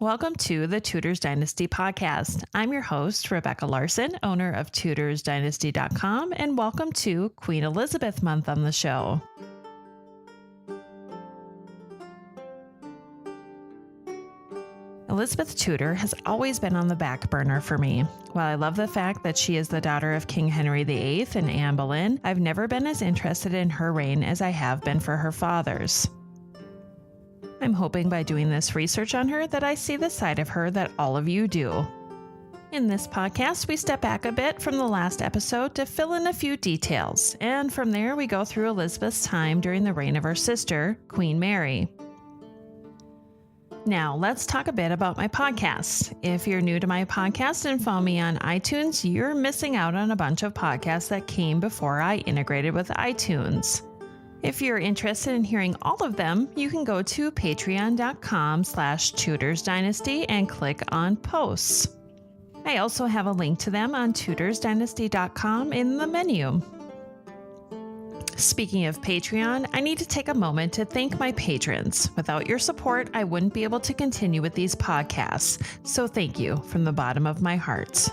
Welcome to the Tudors Dynasty podcast. I'm your host, Rebecca Larson, owner of TudorsDynasty.com, and welcome to Queen Elizabeth Month on the show. Elizabeth Tudor has always been on the back burner for me. While I love the fact that she is the daughter of King Henry VIII and Anne Boleyn, I've never been as interested in her reign as I have been for her father's. I'm hoping by doing this research on her that I see the side of her that all of you do. In this podcast, we step back a bit from the last episode to fill in a few details, and from there we go through Elizabeth's time during the reign of her sister, Queen Mary. Now, let's talk a bit about my podcast. If you're new to my podcast and follow me on iTunes, you're missing out on a bunch of podcasts that came before I integrated with iTunes. If you're interested in hearing all of them, you can go to patreon.com/Tudors Dynasty and click on posts. I also have a link to them on TudorsDynasty.com in the menu. Speaking of Patreon, I need to take a moment to thank my patrons. Without your support, I wouldn't be able to continue with these podcasts, so thank you from the bottom of my heart.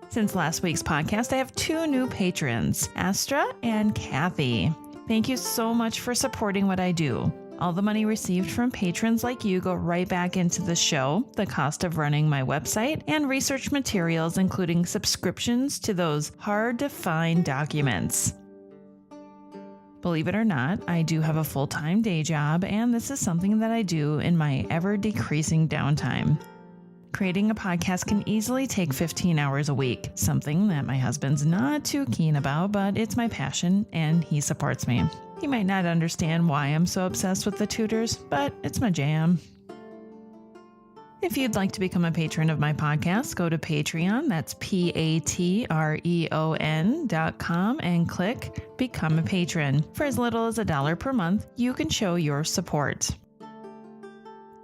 Since last week's podcast, I have two new patrons, Astra and Kathy. Thank you so much for supporting what I do. All the money received from patrons like you go right back into the show, the cost of running my website, and research materials, including subscriptions to those hard-to-find documents. Believe it or not, I do have a full-time day job, and this is something that I do in my ever-decreasing downtime. Creating a podcast can easily take 15 hours a week, something that my husband's not too keen about, but it's my passion and he supports me. He might not understand why I'm so obsessed with the Tudors, but it's my jam. If you'd like to become a patron of my podcast, go to Patreon, that's patreon.com, and click Become a Patron. For as little as $1 per month, you can show your support.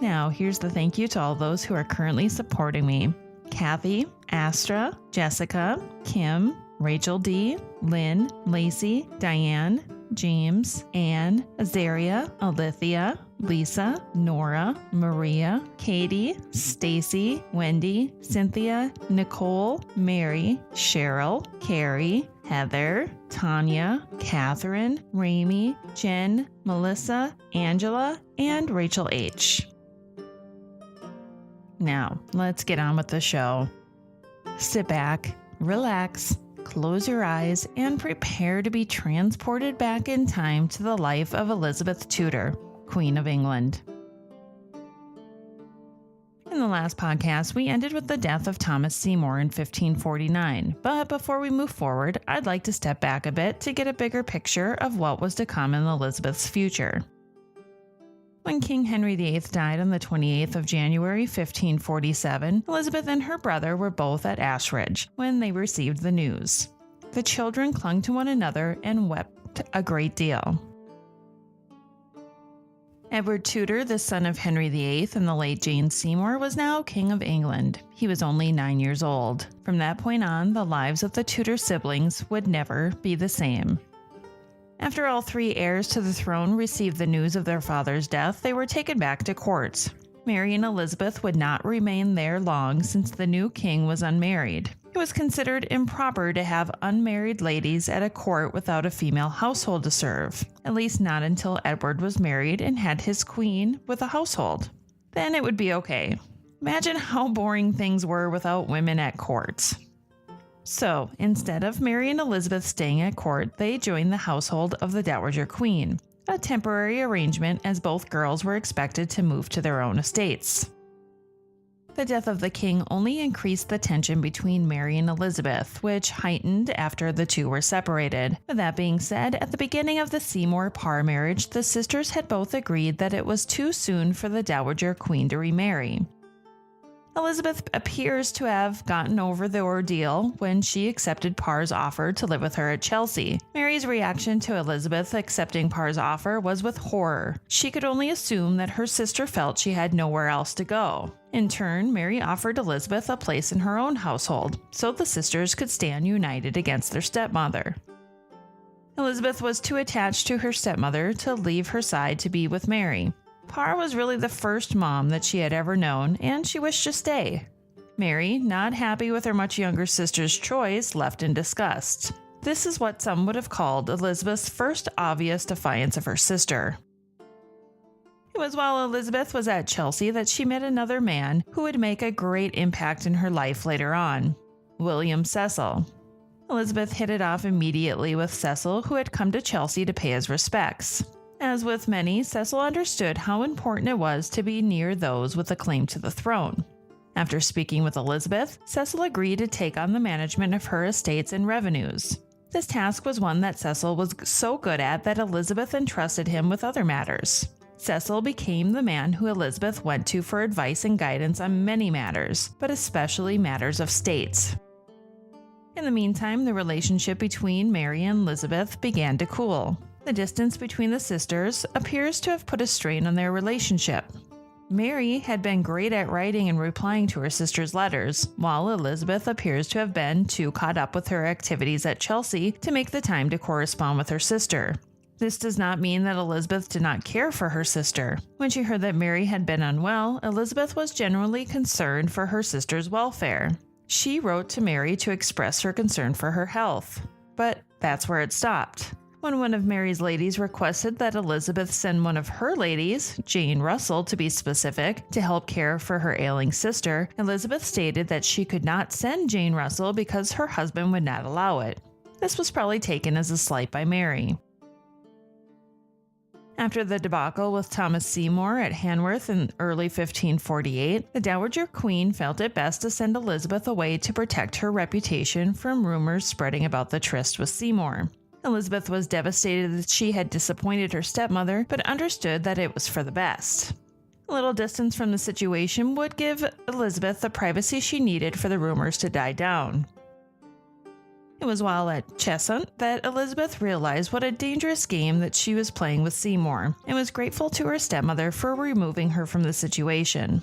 Now, here's the thank you to all those who are currently supporting me. Kathy, Astra, Jessica, Kim, Rachel D, Lynn, Lacey, Diane, James, Anne, Azaria, Alithia, Lisa, Nora, Maria, Katie, Stacy, Wendy, Cynthia, Nicole, Mary, Cheryl, Carrie, Heather, Tanya, Catherine, Rami, Jen, Melissa, Angela, and Rachel H. Now, let's get on with the show. Sit back, relax, close your eyes, and prepare to be transported back in time to the life of Elizabeth Tudor, Queen of England. In the last podcast, we ended with the death of Thomas Seymour in 1549, but before we move forward, I'd like to step back a bit to get a bigger picture of what was to come in Elizabeth's future. When King Henry VIII died on the 28th of January 1547, Elizabeth and her brother were both at Ashridge when they received the news. The children clung to one another and wept a great deal. Edward Tudor, the son of Henry VIII and the late Jane Seymour, was now King of England. He was only 9 years old. From that point on, the lives of the Tudor siblings would never be the same. After all three heirs to the throne received the news of their father's death, they were taken back to court. Mary and Elizabeth would not remain there long since the new king was unmarried. It was considered improper to have unmarried ladies at a court without a female household to serve, at least not until Edward was married and had his queen with a household. Then it would be okay. Imagine how boring things were without women at court. So, instead of Mary and Elizabeth staying at court, they joined the household of the Dowager Queen, a temporary arrangement as both girls were expected to move to their own estates. The death of the king only increased the tension between Mary and Elizabeth, which heightened after the two were separated. With that being said, at the beginning of the Seymour-Parr marriage, the sisters had both agreed that it was too soon for the Dowager Queen to remarry. Elizabeth appears to have gotten over the ordeal when she accepted Parr's offer to live with her at Chelsea. Mary's reaction to Elizabeth accepting Parr's offer was with horror. She could only assume that her sister felt she had nowhere else to go. In turn, Mary offered Elizabeth a place in her own household, so the sisters could stand united against their stepmother. Elizabeth was too attached to her stepmother to leave her side to be with Mary. Parr was really the first mom that she had ever known, and she wished to stay. Mary, not happy with her much younger sister's choice, left in disgust. This is what some would have called Elizabeth's first obvious defiance of her sister. It was while Elizabeth was at Chelsea that she met another man who would make a great impact in her life later on, William Cecil. Elizabeth hit it off immediately with Cecil, who had come to Chelsea to pay his respects. As with many, Cecil understood how important it was to be near those with a claim to the throne. After speaking with Elizabeth, Cecil agreed to take on the management of her estates and revenues. This task was one that Cecil was so good at that Elizabeth entrusted him with other matters. Cecil became the man who Elizabeth went to for advice and guidance on many matters, but especially matters of state. In the meantime, the relationship between Mary and Elizabeth began to cool. The distance between the sisters appears to have put a strain on their relationship. Mary had been great at writing and replying to her sister's letters, while Elizabeth appears to have been too caught up with her activities at Chelsea to make the time to correspond with her sister. This does not mean that Elizabeth did not care for her sister. When she heard that Mary had been unwell, Elizabeth was generally concerned for her sister's welfare. She wrote to Mary to express her concern for her health. But that's where it stopped. When one of Mary's ladies requested that Elizabeth send one of her ladies, Jane Russell to be specific, to help care for her ailing sister, Elizabeth stated that she could not send Jane Russell because her husband would not allow it. This was probably taken as a slight by Mary. After the debacle with Thomas Seymour at Hanworth in early 1548, the Dowager Queen felt it best to send Elizabeth away to protect her reputation from rumors spreading about the tryst with Seymour. Elizabeth was devastated that she had disappointed her stepmother, but understood that it was for the best. A little distance from the situation would give Elizabeth the privacy she needed for the rumors to die down. It was while at Cheshunt that Elizabeth realized what a dangerous game that she was playing with Seymour, and was grateful to her stepmother for removing her from the situation.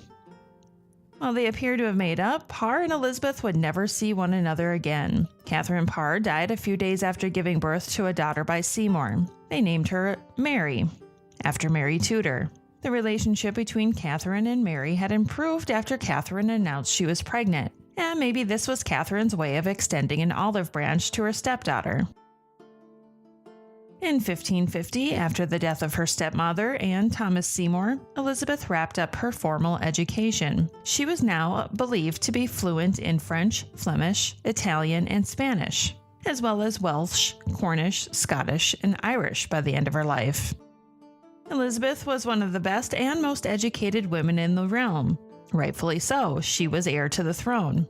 While they appear to have made up, Parr and Elizabeth would never see one another again. Catherine Parr died a few days after giving birth to a daughter by Seymour. They named her Mary, after Mary Tudor. The relationship between Catherine and Mary had improved after Catherine announced she was pregnant. And maybe this was Catherine's way of extending an olive branch to her stepdaughter. In 1550, after the death of her stepmother and Thomas Seymour, Elizabeth wrapped up her formal education. She was now believed to be fluent in French, Flemish, Italian, and Spanish, as well as Welsh, Cornish, Scottish, and Irish by the end of her life. Elizabeth was one of the best and most educated women in the realm. Rightfully so, she was heir to the throne.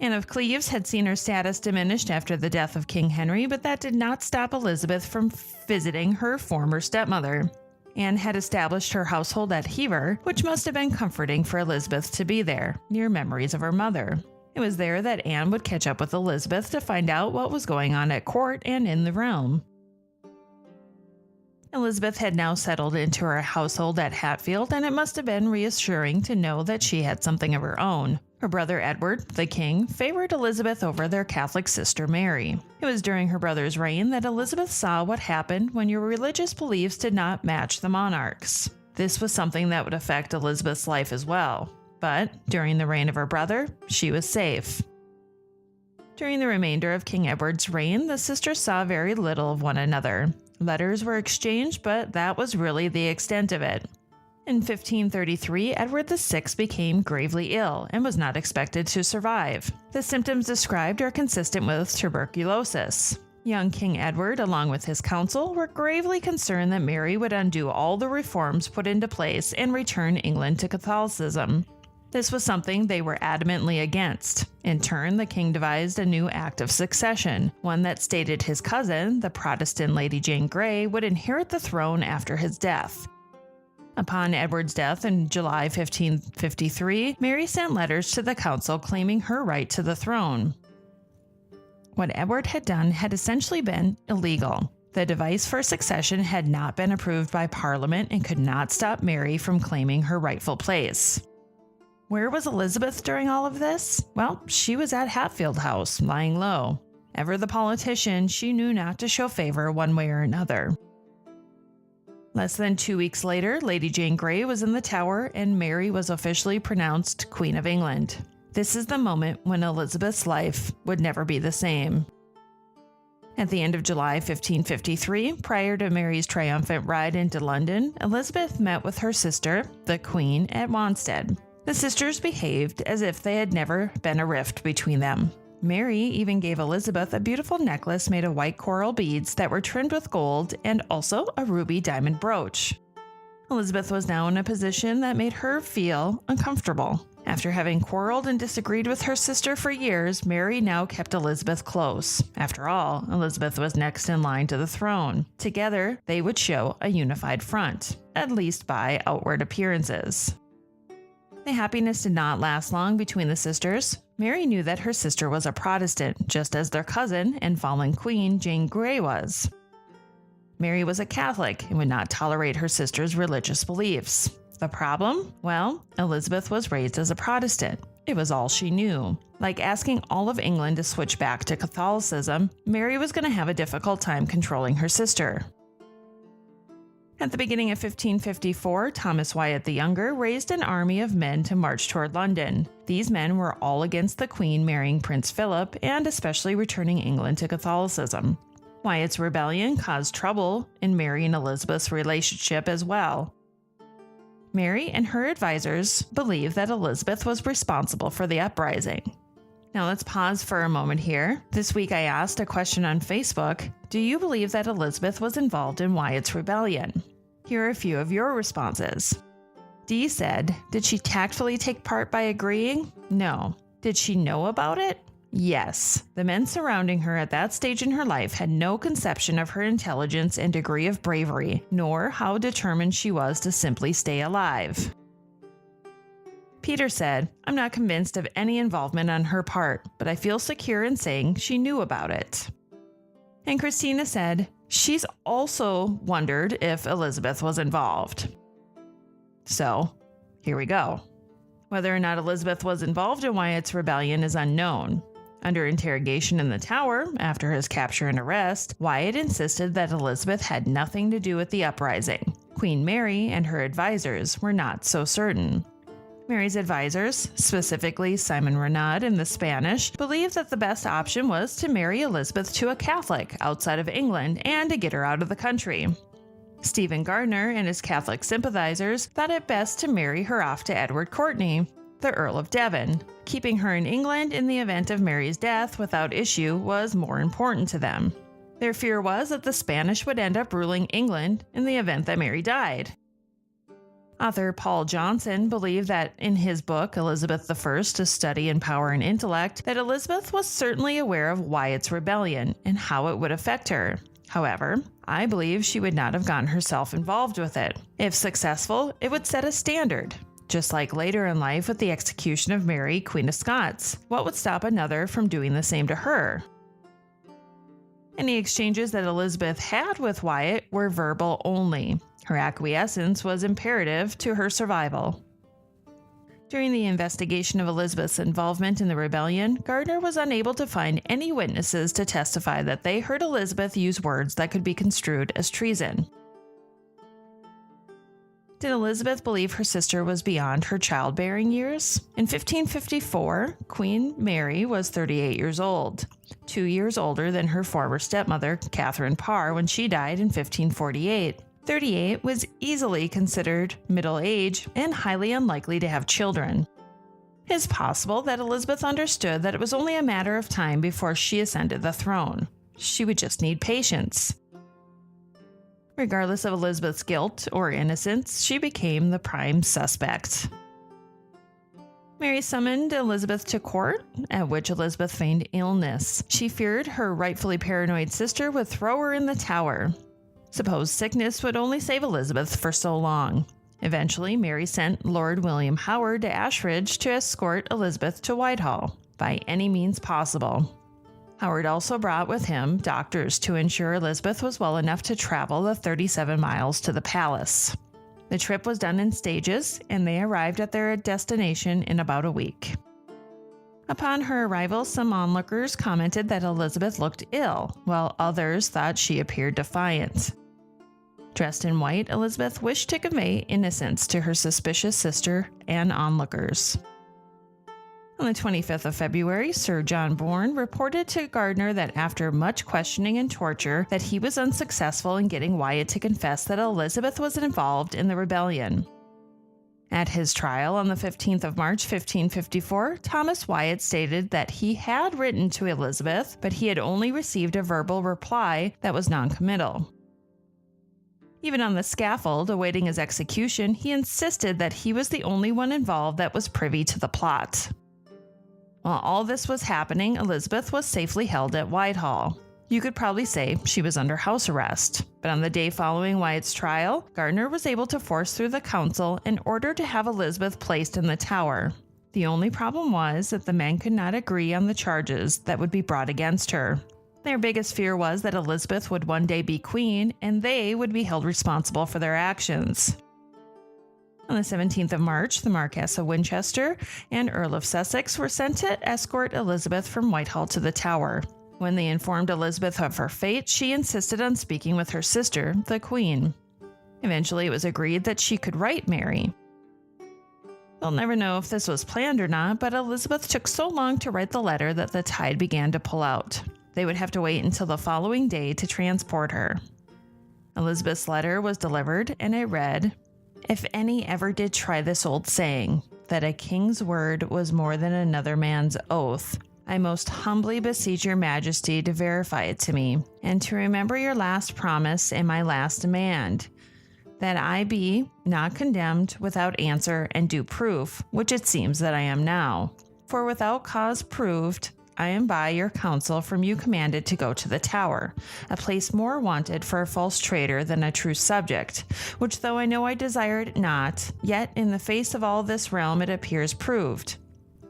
Anne of Cleves had seen her status diminished after the death of King Henry, but that did not stop Elizabeth from visiting her former stepmother. Anne had established her household at Hever, which must have been comforting for Elizabeth to be there, near memories of her mother. It was there that Anne would catch up with Elizabeth to find out what was going on at court and in the realm. Elizabeth had now settled into her household at Hatfield, and it must have been reassuring to know that she had something of her own. Her brother Edward, the king, favored Elizabeth over their Catholic sister Mary. It was during her brother's reign that Elizabeth saw what happened when your religious beliefs did not match the monarch's. This was something that would affect Elizabeth's life as well. But during the reign of her brother, she was safe. During the remainder of King Edward's reign, the sisters saw very little of one another. Letters were exchanged, but that was really the extent of it. In 1533, Edward VI became gravely ill and was not expected to survive. The symptoms described are consistent with tuberculosis. Young King Edward, along with his council, were gravely concerned that Mary would undo all the reforms put into place and return England to Catholicism. This was something they were adamantly against. In turn, the king devised a new act of succession, one that stated his cousin, the Protestant Lady Jane Grey, would inherit the throne after his death. Upon Edward's death in July 1553, Mary sent letters to the council claiming her right to the throne. What Edward had done had essentially been illegal. The device for succession had not been approved by Parliament and could not stop Mary from claiming her rightful place. Where was Elizabeth during all of this? Well, she was at Hatfield House, lying low. Ever the politician, she knew not to show favor one way or another. Less than 2 weeks later, Lady Jane Grey was in the Tower and Mary was officially pronounced Queen of England. This is the moment when Elizabeth's life would never be the same. At the end of July 1553, prior to Mary's triumphant ride into London, Elizabeth met with her sister, the Queen, at Wanstead. The sisters behaved as if there had never been a rift between them. Mary even gave Elizabeth a beautiful necklace made of white coral beads that were trimmed with gold and also a ruby diamond brooch. Elizabeth was now in a position that made her feel uncomfortable. After having quarreled and disagreed with her sister for years, Mary now kept Elizabeth close. After all, Elizabeth was next in line to the throne. Together, they would show a unified front, at least by outward appearances. The happiness did not last long between the sisters. Mary knew that her sister was a Protestant, just as their cousin and fallen queen, Jane Grey, was. Mary was a Catholic and would not tolerate her sister's religious beliefs. The problem? Well, Elizabeth was raised as a Protestant. It was all she knew. Like asking all of England to switch back to Catholicism, Mary was going to have a difficult time controlling her sister. At the beginning of 1554, Thomas Wyatt the Younger raised an army of men to march toward London. These men were all against the Queen marrying Prince Philip and especially returning England to Catholicism. Wyatt's rebellion caused trouble in Mary and Elizabeth's relationship as well. Mary and her advisors believed that Elizabeth was responsible for the uprising. Now let's pause for a moment here. This week I asked a question on Facebook. Do you believe that Elizabeth was involved in Wyatt's rebellion? Here are a few of your responses. Dee said, did she tactfully take part by agreeing? No. Did she know about it? Yes. The men surrounding her at that stage in her life had no conception of her intelligence and degree of bravery, nor how determined she was to simply stay alive. Peter said, I'm not convinced of any involvement on her part, but I feel secure in saying she knew about it. And Christina said, she's also wondered if Elizabeth was involved. So, here we go. Whether or not Elizabeth was involved in Wyatt's rebellion is unknown. Under interrogation in the Tower, after his capture and arrest, Wyatt insisted that Elizabeth had nothing to do with the uprising. Queen Mary and her advisors were not so certain. Mary's advisors, specifically Simon Renaud and the Spanish, believed that the best option was to marry Elizabeth to a Catholic outside of England and to get her out of the country. Stephen Gardiner and his Catholic sympathizers thought it best to marry her off to Edward Courtenay, the Earl of Devon. Keeping her in England in the event of Mary's death without issue was more important to them. Their fear was that the Spanish would end up ruling England in the event that Mary died. Author Paul Johnson believed that in his book, Elizabeth I, A Study in Power and Intellect, that Elizabeth was certainly aware of Wyatt's rebellion and how it would affect her. However, I believe she would not have gotten herself involved with it. If successful, it would set a standard. Just like later in life with the execution of Mary, Queen of Scots, what would stop another from doing the same to her? Any exchanges that Elizabeth had with Wyatt were verbal only. Her acquiescence was imperative to her survival. During the investigation of Elizabeth's involvement in the rebellion, Gardiner was unable to find any witnesses to testify that they heard Elizabeth use words that could be construed as treason. Did Elizabeth believe her sister was beyond her childbearing years? In 1554, Queen Mary was 38 years old, 2 years older than her former stepmother, Catherine Parr, when she died in 1548. 38 was easily considered middle age and highly unlikely to have children. It is possible that Elizabeth understood that it was only a matter of time before she ascended the throne. She would just need patience. Regardless of Elizabeth's guilt or innocence, she became the prime suspect. Mary summoned Elizabeth to court, at which Elizabeth feigned illness. She feared her rightfully paranoid sister would throw her in the Tower. Supposed sickness would only save Elizabeth for so long. Eventually, Mary sent Lord William Howard to Ashridge to escort Elizabeth to Whitehall, by any means possible. Howard also brought with him doctors to ensure Elizabeth was well enough to travel the 37 miles to the palace. The trip was done in stages, and they arrived at their destination in about a week. Upon her arrival, some onlookers commented that Elizabeth looked ill, while others thought she appeared defiant. Dressed in white, Elizabeth wished to convey innocence to her suspicious sister and onlookers. On the 25th of February, Sir John Bourne reported to Gardiner that after much questioning and torture, that he was unsuccessful in getting Wyatt to confess that Elizabeth was involved in the rebellion. At his trial on the 15th of March 1554, Thomas Wyatt stated that he had written to Elizabeth, but he had only received a verbal reply that was non-committal. Even on the scaffold, awaiting his execution, he insisted that he was the only one involved that was privy to the plot. While all this was happening, Elizabeth was safely held at Whitehall. You could probably say she was under house arrest, but on the day following Wyatt's trial, Gardiner was able to force through the council in order to have Elizabeth placed in the Tower. The only problem was that the men could not agree on the charges that would be brought against her. Their biggest fear was that Elizabeth would one day be queen, and they would be held responsible for their actions. On the 17th of March, the Marquess of Winchester and Earl of Sussex were sent to escort Elizabeth from Whitehall to the Tower. When they informed Elizabeth of her fate, she insisted on speaking with her sister, the Queen. Eventually, it was agreed that she could write Mary. We'll never know if this was planned or not, but Elizabeth took so long to write the letter that the tide began to pull out. They would have to wait until the following day to transport her. Elizabeth's letter was delivered, and it read, "If any ever did try this old saying, that a king's word was more than another man's oath, I most humbly beseech your majesty to verify it to me, and to remember your last promise and my last demand, that I be not condemned without answer and due proof, which it seems that I am now. For without cause proved, I am by your counsel from you commanded to go to the Tower, a place more wanted for a false traitor than a true subject, which though I know I desired it not, yet in the face of all this realm it appears proved.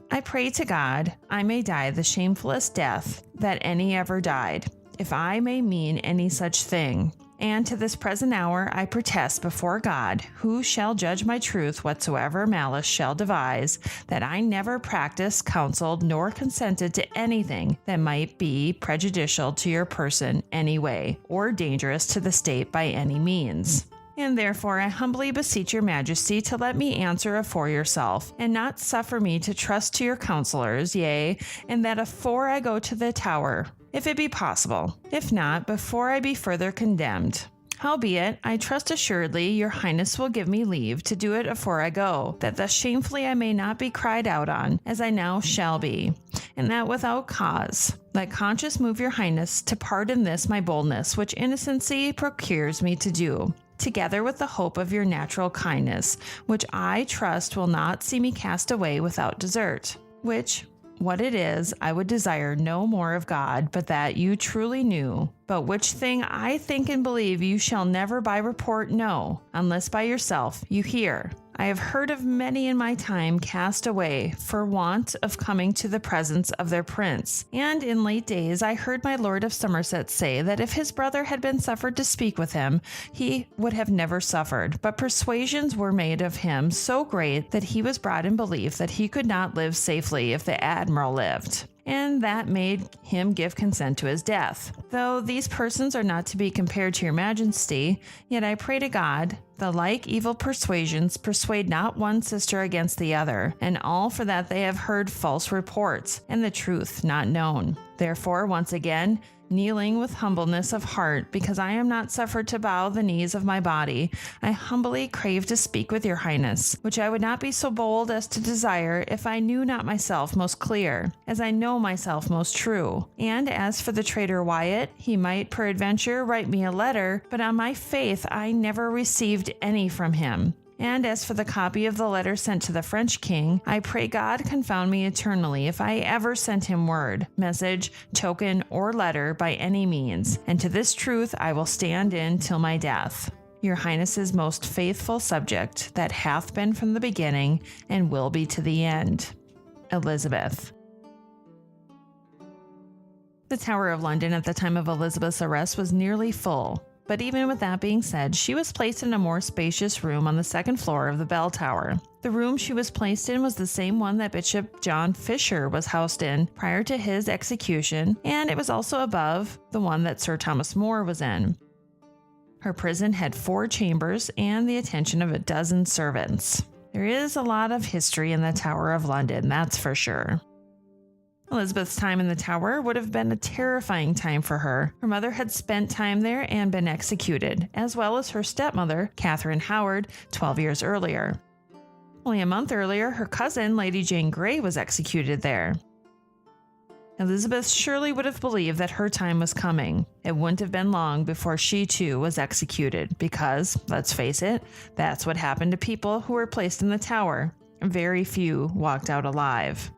I pray to God I may die the shamefullest death that any ever died, if I may mean any such thing. And to this present hour I protest before God, who shall judge my truth whatsoever malice shall devise, that I never practiced, counseled, nor consented to anything that might be prejudicial to your person any way, or dangerous to the state by any means. And therefore I humbly beseech your majesty to let me answer afore yourself, and not suffer me to trust to your counselors, yea, and that afore I go to the Tower, if it be possible, if not, before I be further condemned. Howbeit, I trust assuredly your highness will give me leave to do it afore I go, that thus shamefully I may not be cried out on, as I now shall be, and that without cause. Let conscience move your highness to pardon this my boldness, which innocency procures me to do, together with the hope of your natural kindness, which I trust will not see me cast away without desert, which, what it is, I would desire no more of God, but that you truly knew, but which thing I think and believe you shall never by report know, unless by yourself you hear. I have heard of many in my time cast away for want of coming to the presence of their prince, and in late days I heard my lord of Somerset say that if his brother had been suffered to speak with him, he would have never suffered, but persuasions were made of him so great that he was brought in belief that he could not live safely if the admiral lived, and that made him give consent to his death. Though these persons are not to be compared to your majesty, yet I pray to God, the like evil persuasions persuade not one sister against the other, and all for that they have heard false reports, and the truth not known. Therefore, once again, kneeling with humbleness of heart, because I am not suffered to bow the knees of my body, I humbly crave to speak with your highness, which I would not be so bold as to desire if I knew not myself most clear, as I know myself most true. And as for the traitor Wyatt, he might peradventure write me a letter, but on my faith I never received any from him. And as for the copy of the letter sent to the French king, I pray God confound me eternally if I ever sent him word, message, token, or letter by any means, and to this truth I will stand in till my death. Your highness's most faithful subject, that hath been from the beginning, and will be to the end. Elizabeth. The Tower of London at the time of Elizabeth's arrest was nearly full. But even with that being said, she was placed in a more spacious room on the second floor of the bell tower. The room she was placed in was the same one that Bishop John Fisher was housed in prior to his execution, and it was also above the one that Sir Thomas More was in. Her prison had 4 chambers and the attention of a dozen servants. There is a lot of history in the Tower of London, that's for sure. Elizabeth's time in the Tower would have been a terrifying time for her. Her mother had spent time there and been executed, as well as her stepmother, Catherine Howard, 12 years earlier. Only a month earlier, her cousin, Lady Jane Grey, was executed there. Elizabeth surely would have believed that her time was coming. It wouldn't have been long before she too was executed because, let's face it, that's what happened to people who were placed in the Tower. Very few walked out alive.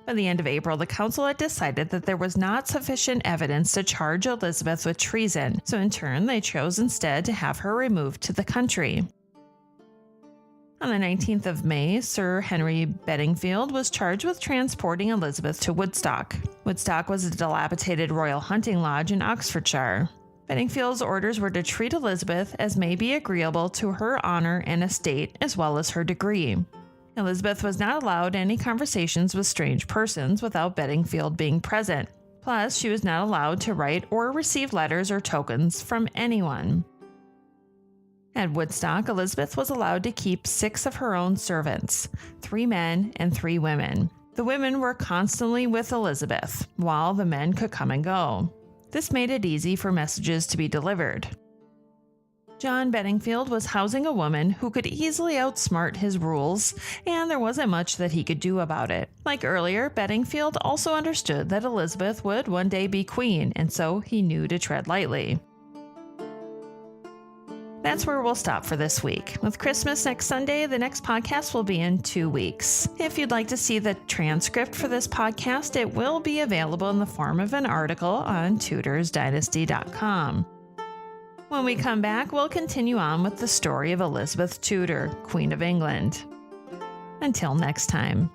By the end of April, the council had decided that there was not sufficient evidence to charge Elizabeth with treason, so in turn they chose instead to have her removed to the country. On the 19th of May, Sir Henry Bedingfield was charged with transporting Elizabeth to Woodstock. Woodstock was a dilapidated royal hunting lodge in Oxfordshire. Bedingfield's orders were to treat Elizabeth as may be agreeable to her honor and estate as well as her degree. Elizabeth was not allowed any conversations with strange persons without Bedingfield being present. Plus, she was not allowed to write or receive letters or tokens from anyone. At Woodstock, Elizabeth was allowed to keep 6 of her own servants, 3 men and 3 women. The women were constantly with Elizabeth, while the men could come and go. This made it easy for messages to be delivered. John Bedingfield was housing a woman who could easily outsmart his rules, and there wasn't much that he could do about it. Like earlier, Bedingfield also understood that Elizabeth would one day be queen, and so he knew to tread lightly. That's where we'll stop for this week. With Christmas next Sunday, the next podcast will be in 2 weeks. If you'd like to see the transcript for this podcast, it will be available in the form of an article on TudorsDynasty.com. When we come back, we'll continue on with the story of Elizabeth Tudor, Queen of England. Until next time.